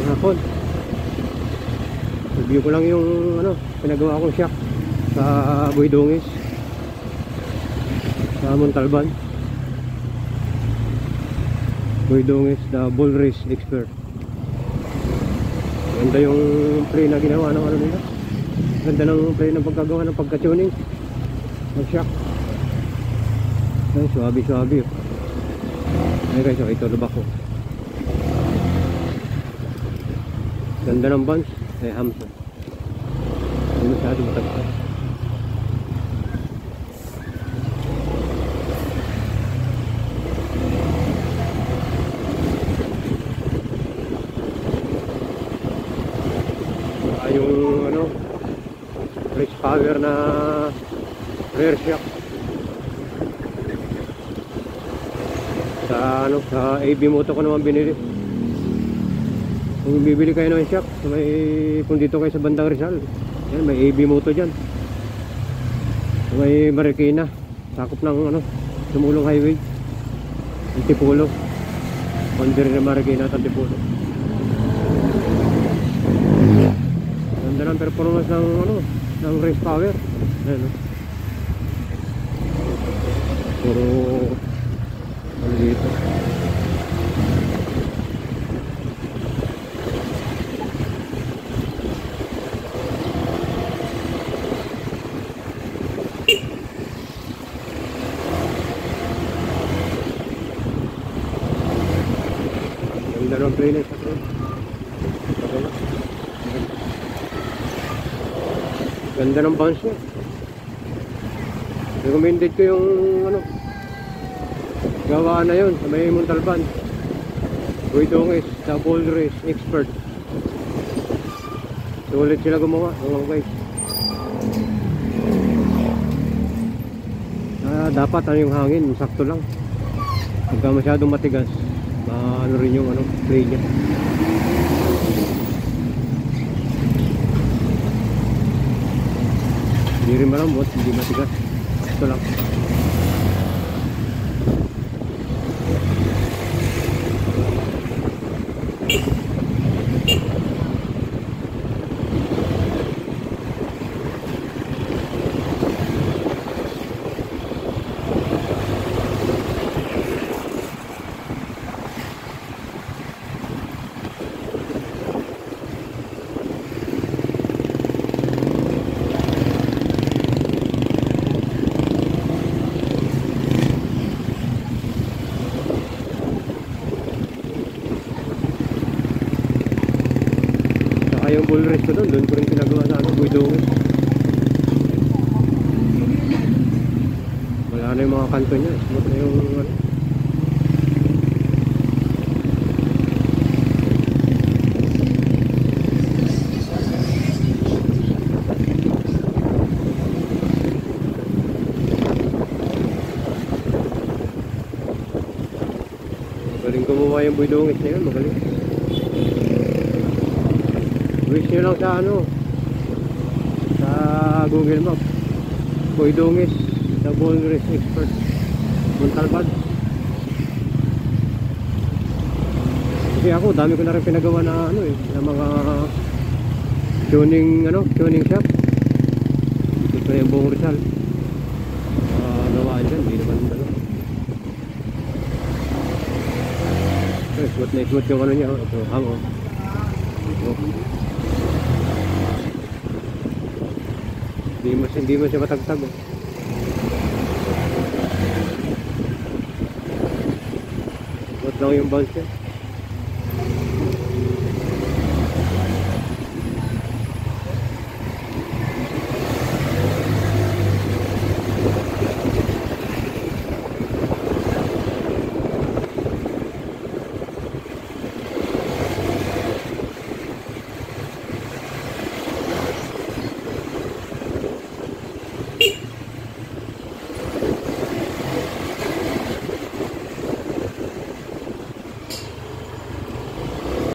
hapon. Review ko lang yung pinagawa kong shock sa Buydongis sa Montalban. Buydongis double race expert. Ganda yung play na ginawa ng nila. Ganda ng play ng pagkagawa ng pagka-tuning ng shock. Ay, suwabi-suwabi. Ay guys, ito lubak ko. Ganda ng bunch. Ay, hamsa. Hindi masyado matagtag. Yung race power na rear shock sa AB Moto ko naman binili. Kung bibili kayo ng shock kung dito kayo sa bandang Rizal, yan, may AB Moto dyan, may Marikina, sakop ng Sumulong Highway, Antipolo, Boundary na Marikina at Antipolo. Ganda ng performance ng race power. Ayan, puro dito. Ganda ng playlist. Ganda ng bounce niya. Recommended ko yung gawa na yun sa may Montalban. Buydongis double race expert. Sulit sila gumawa guys. Dapat yung hangin sakto lang. Pagka masyadong matigas, rin yung play niya. Hindi rin malambot, hindi matigas. Ito lang. Yung bull race ko doon ko rin pinagawa sa Buydongis. Wala na yung mga kanto niya, smooth na yung magaling gumawa yung Buydongis na yun, magaling. Wish nyo lang sa Google Maps, Buydongis double race expert Montalban. Kasi ako dami ko na rin pinagawa na na mga tuning shop. Ito na yung buong Rizal gawaan dyan, hindi naman smooth na smooth yung niya. Ito hamo ito. Hindi mo siya matagtag. Huwag lang yung bounce niya.